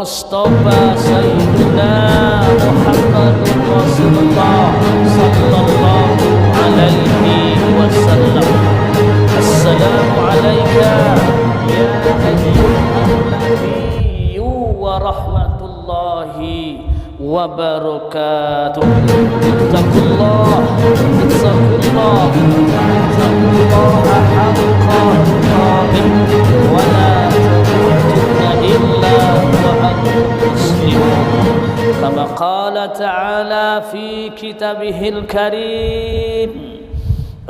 Mustafa Sayyidina Muhammadur Rasulullah sallallahu alaihi wasallam. Assalamu alayka ya ayyuhan nabiyyu wa rahmatullahi wa barakatuh. Taqullah haqqa tuqatih wa la tamutunna illa كما قال تعالى في كتابه الكريم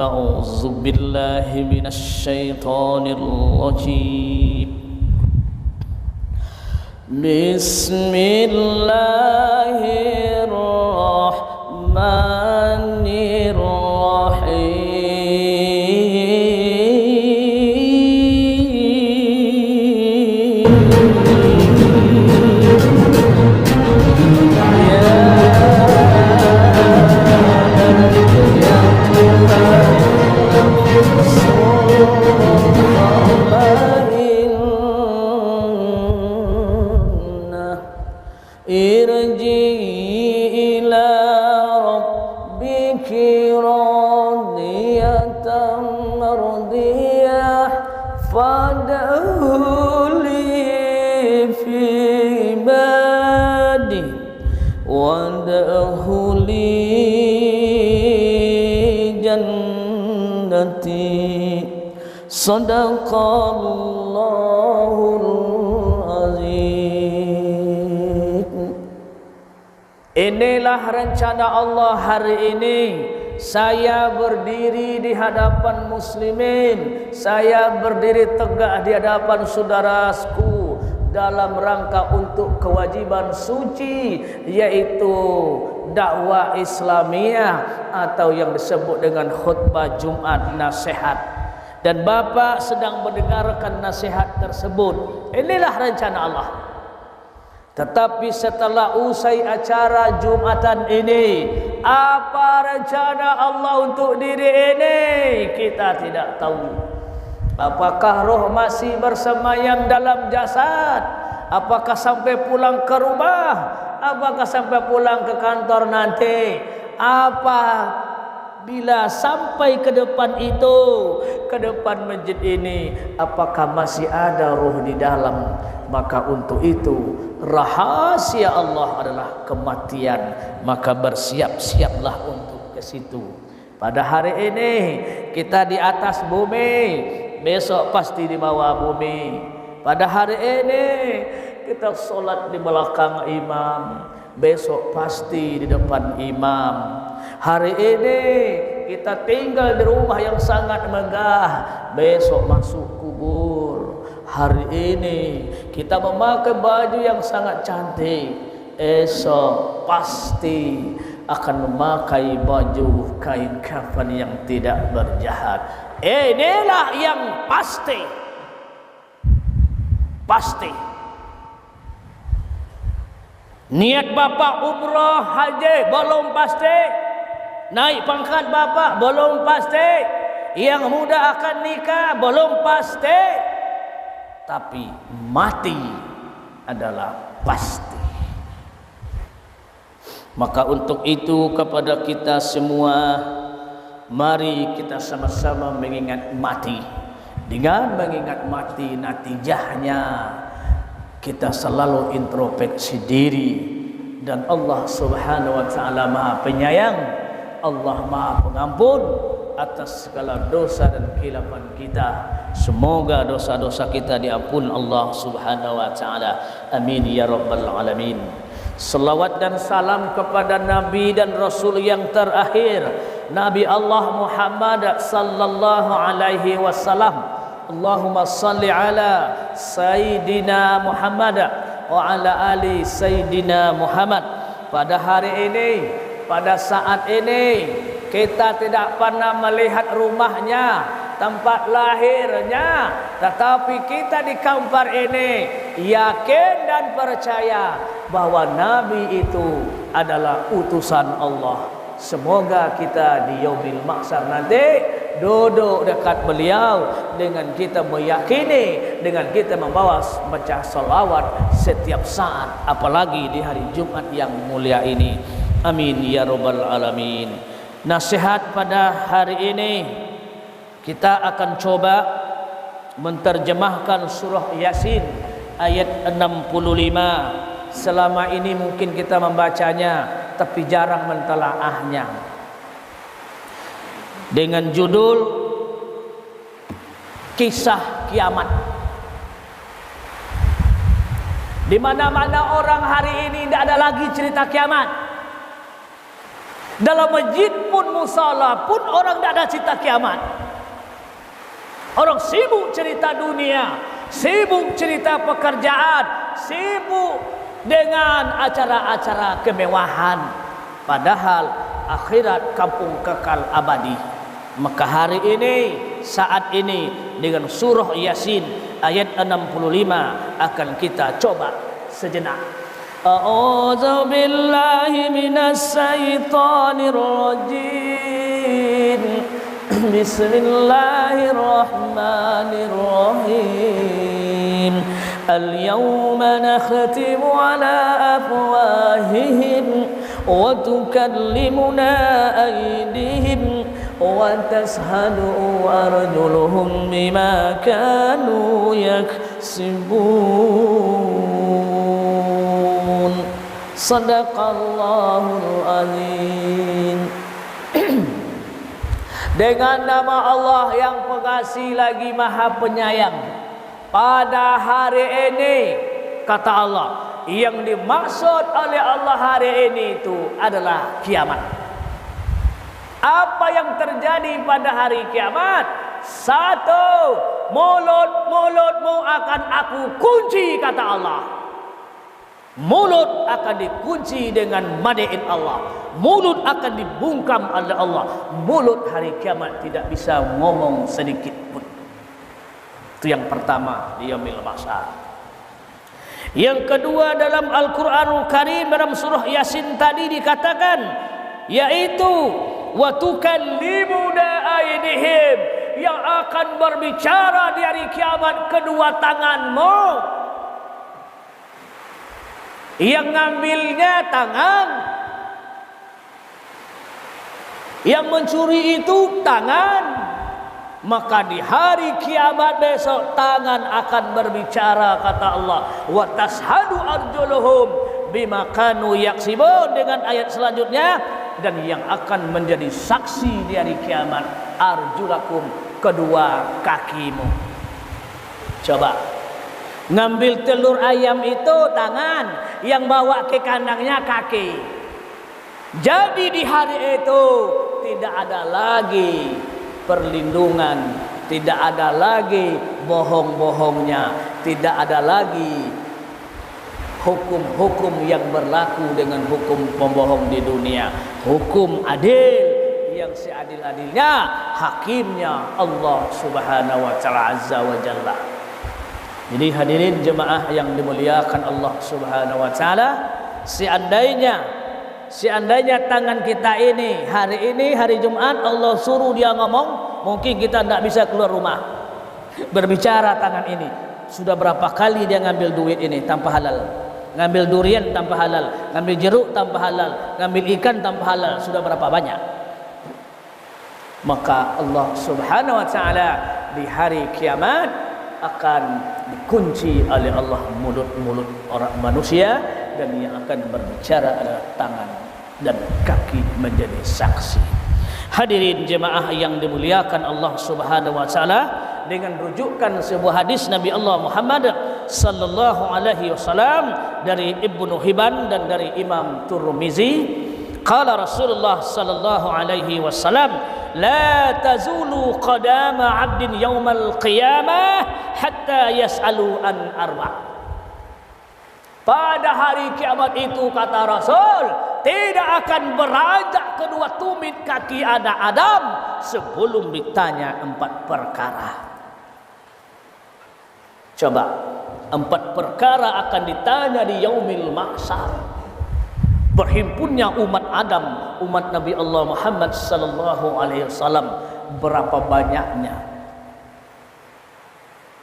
أعوذ بالله من الشيطان الرجيم بسم الله الرحمن الرحيم Sadaqallahul azim. Inilah rencana Allah hari ini. Saya berdiri di hadapan muslimin, saya berdiri tegak di hadapan saudaraku dalam rangka untuk kewajiban suci, yaitu dakwah Islamiyah atau yang disebut dengan khutbah Jumat nasihat. Dan Bapak sedang mendengarkan nasihat tersebut. Inilah rencana Allah. Tetapi setelah usai acara Jumatan ini, apa rencana Allah untuk diri ini? Kita tidak tahu. Apakah roh masih bersemayam dalam jasad? Apakah sampai pulang ke rumah? Apakah sampai pulang ke kantor nanti? Bila sampai ke depan itu, ke depan masjid ini, apakah masih ada roh di dalam? Maka untuk itu rahasia Allah adalah kematian. Maka bersiap-siaplah untuk ke situ. Pada hari ini kita di atas bumi, besok pasti di bawah bumi. Pada hari ini kita sholat di belakang imam, besok pasti di depan imam. Hari ini kita tinggal di rumah yang sangat megah, besok masuk kubur. Hari ini kita memakai baju yang sangat cantik, esok pasti akan memakai baju kain kafan yang tidak berjahat. Inilah yang pasti. Pasti. Niat Bapak umrah haji belum pasti. Naik pangkat Bapak belum pasti. Yang muda akan nikah belum pasti. Tapi mati adalah pasti. Maka untuk itu kepada kita semua, mari kita sama-sama mengingat mati. Dengan mengingat mati, natijahnya kita selalu introspeksi diri. Dan Allah subhanahu wa ta'ala maha penyayang, Allah maha pengampun, atas segala dosa dan khilafan kita. Semoga dosa-dosa kita diampun Allah Subhanahu wa taala. Amin ya rabbal alamin. Salawat dan salam kepada Nabi dan Rasul yang terakhir, Nabi Allah Muhammad sallallahu alaihi wasallam. Allahumma salli ala Sayyidina Muhammad wa ala ali Sayyidina Muhammad. Pada hari ini, pada saat ini, kita tidak pernah melihat rumahnya, tempat lahirnya, tetapi kita di Kampar ini yakin dan percaya bahwa Nabi itu adalah utusan Allah. Semoga kita di yaumil mahsyar nanti duduk dekat beliau dengan kita meyakini, dengan kita membawa baca salawat setiap saat, apalagi di hari Jumat yang mulia ini. Amin ya rabbal alamin. Nasihat pada hari ini, kita akan coba menterjemahkan surah Yasin ayat 65. Selama ini mungkin kita membacanya tapi jarang mentelaahnya. Dengan judul Kisah Kiamat. Di mana-mana orang hari ini tidak ada lagi cerita kiamat. Dalam masjid pun, musala pun orang tidak ada cerita kiamat. Orang sibuk cerita dunia, sibuk cerita pekerjaan, sibuk dengan acara-acara kemewahan. Padahal akhirat kampung kekal abadi. Maka hari ini, saat ini, dengan surah Yasin ayat 65 akan kita coba sejenak. A'udzu billahi minas syaitonir rajim. Bismillahirrahmanirrahim. Al-yawma nakhtimu ala afwahihim wa tukallimuna aydihim wa tashhadu arjuluhum bima kanu yaksibun. Sadaqallahul azim. Dengan nama Allah yang pengasih lagi maha penyayang, pada hari ini, kata Allah, yang dimaksud oleh Allah hari ini itu adalah kiamat. Apa yang terjadi pada hari kiamat? Satu, mulut-mulutmu akan aku kunci, kata Allah. Mulut akan dikunci dengan madain Allah. Mulut akan dibungkam oleh Allah. Mulut hari kiamat tidak bisa ngomong sedikit pun. Itu yang pertama di yaumil mahsyar. Yang kedua, dalam Al-Qur'anul Karim dalam surah Yasin tadi dikatakan, yaitu wa tukallimuna aydihim, yang akan berbicara di hari kiamat kedua tanganmu. Yang ngambilnya tangan, yang mencuri itu tangan. Maka di hari kiamat besok tangan akan berbicara, kata Allah. Wa tashhadu arjuluhum bima kanu yaksibun, dengan ayat selanjutnya, dan yang akan menjadi saksi di hari kiamat arjulakum, kedua kakimu. Coba ngambil telur ayam itu tangan, yang bawa ke kandangnya kaki. Jadi di hari itu tidak ada lagi perlindungan, tidak ada lagi bohong-bohongnya, tidak ada lagi hukum-hukum yang berlaku dengan hukum pembohong di dunia. Hukum adil yang seadil-adilnya, hakimnya Allah Subhanahu wa taala azza wa jalla. Jadi hadirin jemaah yang dimuliakan Allah Subhanahu wa taala, seandainya tangan kita ini hari Jumat Allah suruh dia ngomong, mungkin kita tidak bisa keluar rumah. Berbicara tangan ini, sudah berapa kali dia ngambil duit ini tanpa halal, ngambil durian tanpa halal, ngambil jeruk tanpa halal, ngambil ikan tanpa halal, sudah berapa banyak. Maka Allah Subhanahu wa taala di hari kiamat akan dikunci oleh Allah mulut-mulut orang manusia, dan yang akan berbicara adalah tangan dan kaki menjadi saksi. Hadirin jemaah yang dimuliakan Allah Subhanahu wa taala, dengan rujukan sebuah hadis Nabi Allah Muhammad sallallahu alaihi wasallam dari Ibnu Hibban dan dari Imam Tirmizi, qala Rasulullah sallallahu alaihi wasallam, la tazulu qadama 'abdin yaumal qiyamah hatta yas'alu an arba'. Pada hari kiamat itu, kata Rasul, tidak akan beranjak kedua tumit kaki anak Adam sebelum ditanya 4 perkara. Coba, 4 perkara akan ditanya di yaumil mahsyar. Berhimpunnya umat Adam, umat Nabi Allah Muhammad sallallahu alaihi wasallam, berapa banyaknya?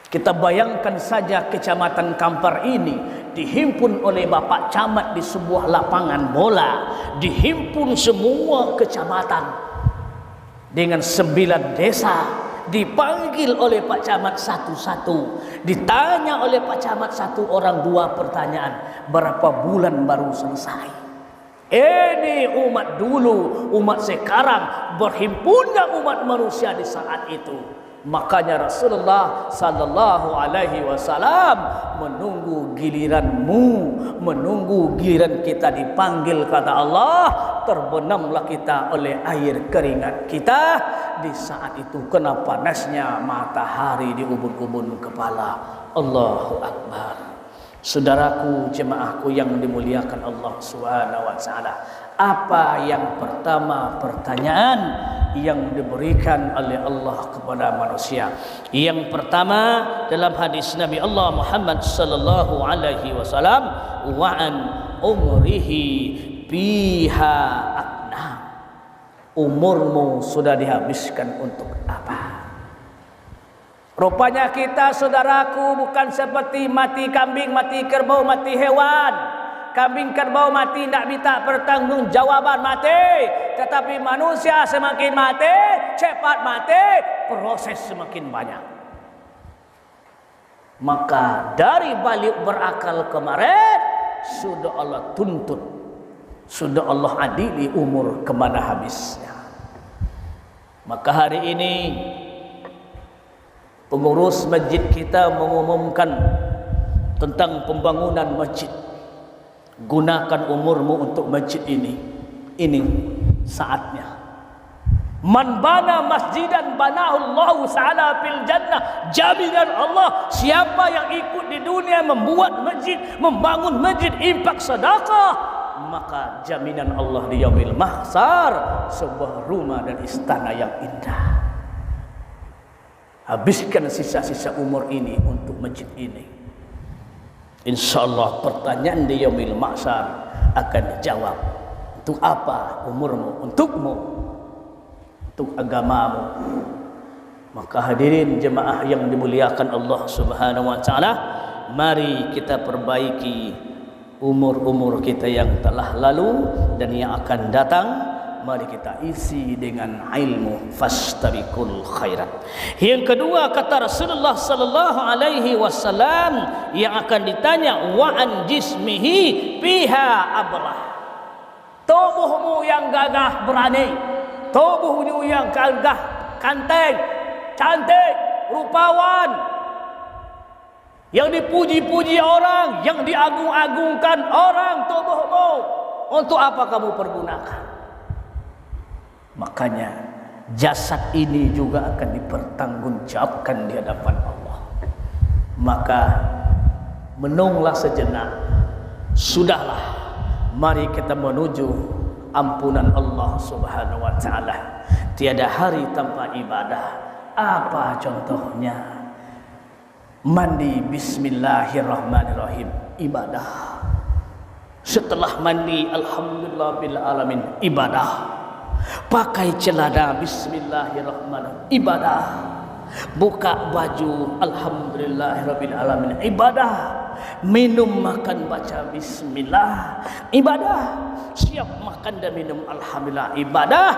Kita bayangkan saja Kecamatan Kampar ini dihimpun oleh Bapak Camat di sebuah lapangan bola, dihimpun semua kecamatan dengan 9 desa, dipanggil oleh Pak Camat satu-satu, ditanya oleh Pak Camat 1 orang 2 pertanyaan, berapa bulan baru selesai. Ini umat dulu, umat sekarang, berhimpunnya umat manusia di saat itu. Makanya Rasulullah sallallahu alaihi wasallam menunggu giliranmu, menunggu giliran kita dipanggil, kata Allah, terbenamlah kita oleh air keringat kita. Di saat itu kena panasnya matahari di ubun-ubun kepala. Allahu Akbar. Saudaraku, jemaahku yang dimuliakan Allah Subhanahu wa taala, apa yang pertama pertanyaan yang diberikan oleh Allah kepada manusia? Yang pertama dalam hadis Nabi Allah Muhammad sallallahu alaihi wasallam, wa an umrihi biha akna. Umurmu sudah dihabiskan untuk apa? Rupanya kita, saudaraku, bukan seperti mati kambing, mati kerbau, mati hewan. Kambing kerbau mati tidak minta pertanggungjawaban, mati. Tetapi manusia semakin mati, cepat mati, proses semakin banyak. Maka dari balik berakal kemarin, sudah Allah tuntut, sudah Allah adili umur kemana habisnya. Maka hari ini pengurus masjid kita mengumumkan tentang pembangunan masjid. Gunakan umurmu untuk masjid ini. Ini saatnya. Man bana masjidan banahu Allah ta'ala fil jannah. Jaminan Allah, siapa yang ikut di dunia membuat masjid, membangun masjid, infak sedekah, maka jaminan Allah di yaumil mahsyar sebuah rumah dan istana yang indah. Habiskan sisa-sisa umur ini untuk masjid ini. InsyaAllah pertanyaan di yaumil mahsyar akan dijawab. Untuk apa umurmu? Untukmu, untuk agamamu. Maka hadirin jemaah yang dimuliakan Allah Subhanahu wa taala, mari kita perbaiki umur-umur kita yang telah lalu dan yang akan datang. Mari kita isi dengan ilmu, fastabiqul khairat. Yang kedua, kata Rasulullah sallallahu alaihi wasallam, yang akan ditanya, wa an jismihi biha ablah. Tubuhmu yang gagah berani, tubuhmu yang gagah kanteng, cantik, rupawan, yang dipuji-puji orang, yang diagung-agungkan orang, tubuhmu. Untuk apa kamu pergunakan? Makanya jasad ini juga akan dipertanggungjawabkan di hadapan Allah. Maka menunglah sejenak. Sudahlah, mari kita menuju ampunan Allah Subhanahu wa taala. Tiada hari tanpa ibadah. Apa contohnya? Mandi bismillahirrahmanirrahim, ibadah. Setelah mandi alhamdulillah bil alamin, ibadah. Pakai celana bismillahirrahmanirrahim, ibadah. Buka baju alhamdulillahirabbil alamin, ibadah. Minum makan baca bismillah, ibadah. Siap makan dan minum alhamdulillah, ibadah.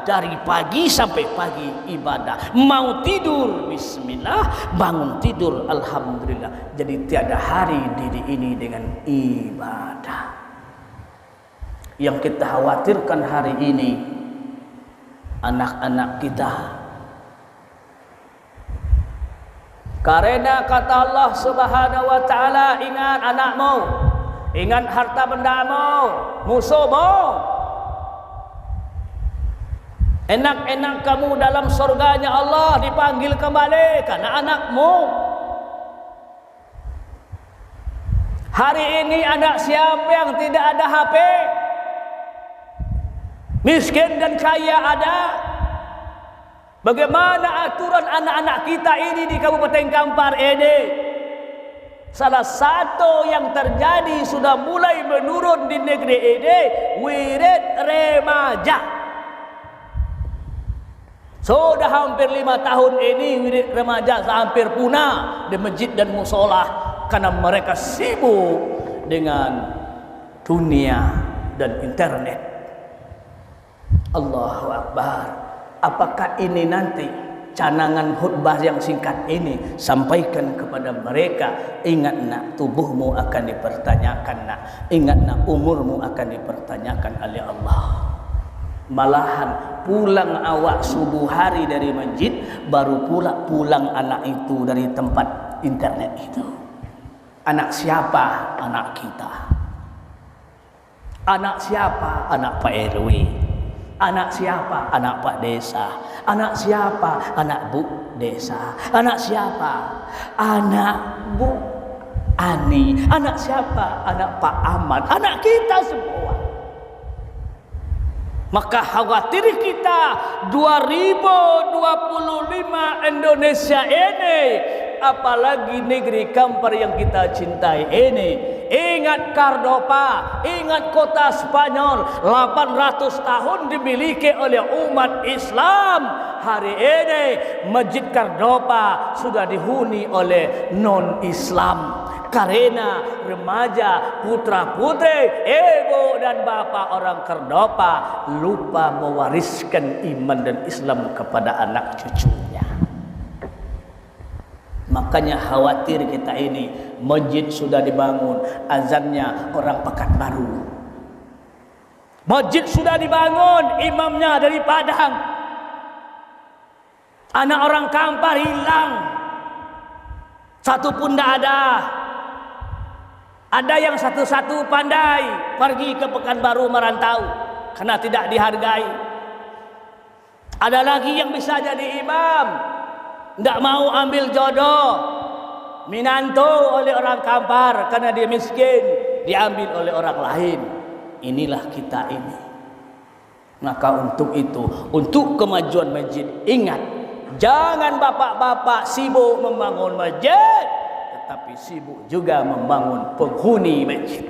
Dari pagi sampai pagi ibadah. Mau tidur bismillah, bangun tidur alhamdulillah. Jadi tiada hari diri ini dengan ibadah. Yang kita khawatirkan hari ini, anak-anak kita. Karena kata Allah Subhanahu wa taala, ingat anakmu, ingat harta bendamu, musuhmu. Enak-enak kamu dalam surganya Allah dipanggil kembali karena anakmu. Hari ini anak siapa yang tidak ada HP? Miskin dan kaya ada. Bagaimana aturan anak-anak kita ini di Kabupaten Kampar ini? Salah satu yang terjadi sudah mulai menurun di negeri ini, wirid remaja. Sudah hampir 5 tahun ini wirid remaja hampir punah di masjid dan musola karena mereka sibuk dengan dunia dan internet. Allahu Akbar. Apakah ini nanti canangan khutbah yang singkat ini sampaikan kepada mereka, ingat nak, tubuhmu akan dipertanyakan nak, ingat nak, umurmu akan dipertanyakan oleh Allah. Malahan pulang awak subuh hari dari masjid, baru pula pulang anak itu dari tempat internet itu. Anak siapa? Anak kita. Anak siapa? Anak Pak RW. Anak siapa? Anak Pak Desa. Anak siapa? Anak Bu Desa. Anak siapa? Anak Bu Ani. Anak siapa? Anak Pak Ahmad. Anak kita semua. Maka khawatir kita 2025 Indonesia ini, apalagi negeri Kampar yang kita cintai ini. Ingat Cordoba, ingat kota Spanyol, 800 tahun dimiliki oleh umat Islam. Hari ini Masjid Cordoba sudah dihuni oleh non-Islam. Karena remaja, putra-putri, ibu dan bapak orang Cordoba lupa mewariskan iman dan Islam kepada anak cucunya. Makanya khawatir kita ini, masjid sudah dibangun, azannya orang Pekanbaru. Masjid sudah dibangun, imamnya dari Padang. Anak orang Kampar hilang, satu pun tidak ada. Ada yang satu-satu pandai pergi ke Pekanbaru merantau karena tidak dihargai. Ada lagi yang bisa jadi imam, tidak mau ambil jodoh, minantu oleh orang Kampar karena dia miskin, diambil oleh orang lain. Inilah kita ini. Maka untuk itu, untuk kemajuan masjid, ingat, jangan bapak-bapak sibuk membangun masjid, tetapi sibuk juga membangun penghuni masjid.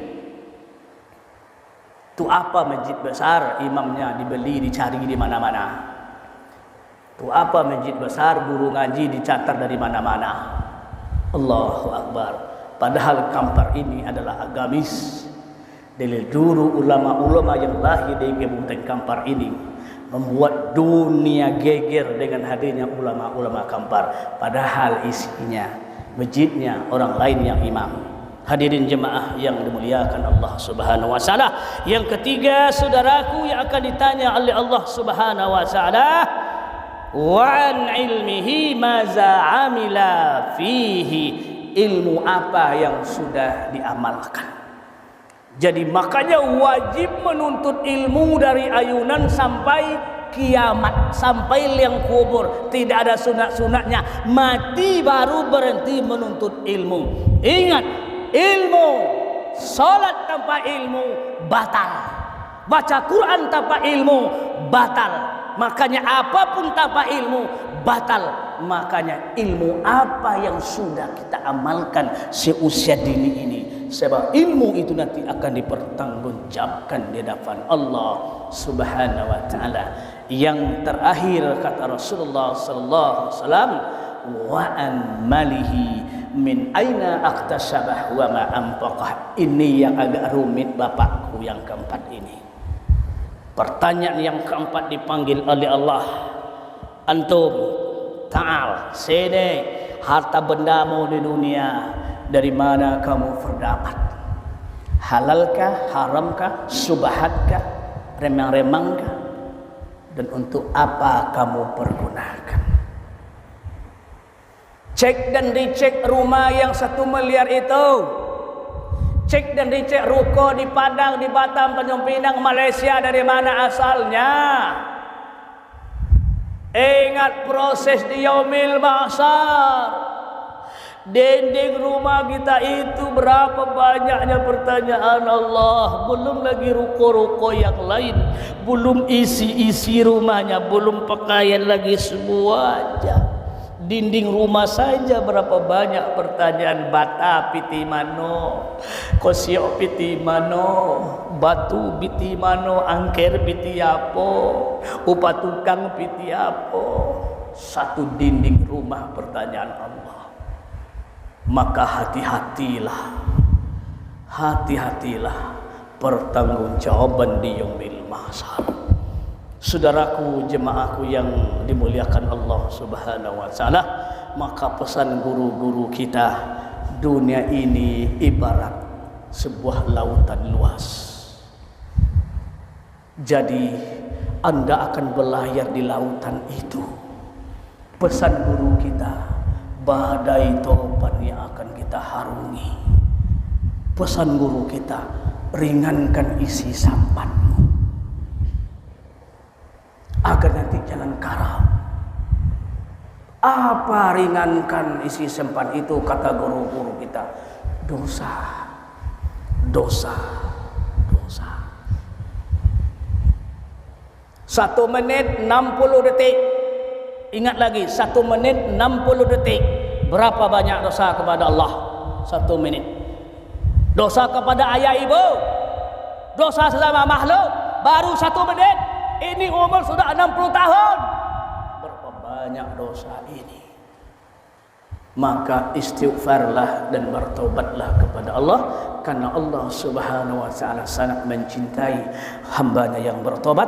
Itu apa masjid besar, imamnya dibeli, dicari di mana-mana. Itu apa masjid besar, guru ngaji dicatat dari mana-mana. Allahu Akbar. Padahal Kampar ini adalah agamis. Dari dulu ulama-ulama yang lahir di Kabupaten Kampar ini membuat dunia geger dengan hadirnya ulama-ulama Kampar. Padahal isinya, masjidnya orang lain yang imam. Hadirin jemaah yang dimuliakan Allah Subhanahu wa taala. Yang ketiga, saudaraku, yang akan ditanya oleh Allah Subhanahu wa taala, wa an ilmihi maza amila fihi, ilmu apa yang sudah diamalkan. Jadi makanya wajib menuntut ilmu dari ayunan sampai kiamat, sampai liang kubur. Tidak ada sunat-sunatnya, mati baru berhenti menuntut ilmu. Ingat, ilmu, salat tanpa ilmu batal, baca Quran tanpa ilmu batal. Makanya apapun tanpa ilmu batal. Makanya ilmu apa yang sudah kita amalkan seusia dini ini, sebab ilmu itu nanti akan dipertanggungjawabkan di hadapan Allah Subhanahu wa taala. Yang terakhir kata Rasulullah sallallahu alaihi wasallam, wa an malihi min aina aktasabah wa ma anfaqah. Ini yang agak rumit bapakku yang keempat ini. Pertanyaan yang keempat dipanggil oleh Allah, antum ta'al, sini, harta bendamu di dunia dari mana kamu berdapat? Halalkah, haramkah, subahatkah, remang-remangkah? dan untuk apa kamu pergunakan. Cek dan dicek rumah yang 1 miliar itu. Cek dan dicek ruko di Padang, di Batam, Tanjung Pinang, Malaysia, dari mana asalnya. Ingat proses di yaumil mahsyar. Dinding rumah kita itu berapa banyaknya pertanyaan Allah. Belum lagi ruko-ruko yang lain, belum isi-isi rumahnya, belum pakaian lagi, semuanya. Dinding rumah saja berapa banyak pertanyaan. Bata piti mano, kosio piti mano, batu piti mano, angker piti apo, upah tukang piti apo. Satu dinding rumah pertanyaan Allah. Maka hati-hatilah, hati-hatilah pertanggungjawaban di yaumil mahsyar. Saudaraku, jemaahku yang dimuliakan Allah Subhanahu wa taala, maka pesan guru-guru kita, dunia ini ibarat sebuah lautan luas. Jadi Anda akan berlayar di lautan itu. Pesan guru kita, badai topan yang akan kita harungi. Pesan guru kita, ringankan isi sampanmu agar nanti jangan karam. Apa ringankan isi sampan itu? Kata guru-guru kita, dosa, dosa, dosa. 1 menit 60 detik. Ingat lagi, 1 menit 60 detik. Berapa banyak dosa kepada Allah? 1 menit. Dosa kepada ayah ibu, dosa sesama makhluk, baru 1 menit. Ini umur sudah 60 tahun. Berapa banyak dosa ini? Maka istighfarlah dan bertobatlah kepada Allah, karena Allah Subhanahu wa taala sangat mencintai hambanya yang bertobat,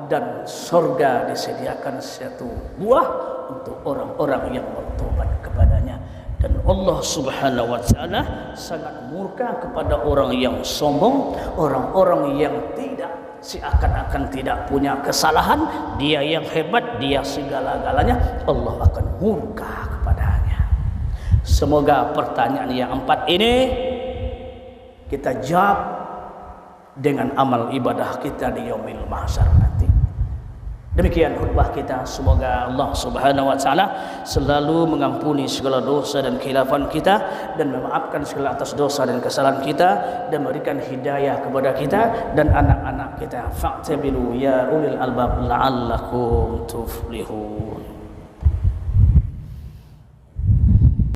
dan surga disediakan satu buah untuk orang-orang yang bertobat kepadanya. Dan Allah Subhanahu wa taala sangat murka kepada orang yang sombong, orang-orang yang tidak, seakan-akan tidak punya kesalahan, dia yang hebat, dia segala-galanya, Allah akan murka kepadanya. Semoga pertanyaan yang 4 ini kita jawab dengan amal ibadah kita di yaumil mahsyar nanti. Demikian khutbah kita. Semoga Allah Subhanahu wa taala selalu mengampuni segala dosa dan khilafan kita, dan memaafkan segala atas dosa dan kesalahan kita, dan memberikan hidayah kepada kita dan anak-anak kita. Fa'tabiru ya ulil albab la'allakum tuflihun.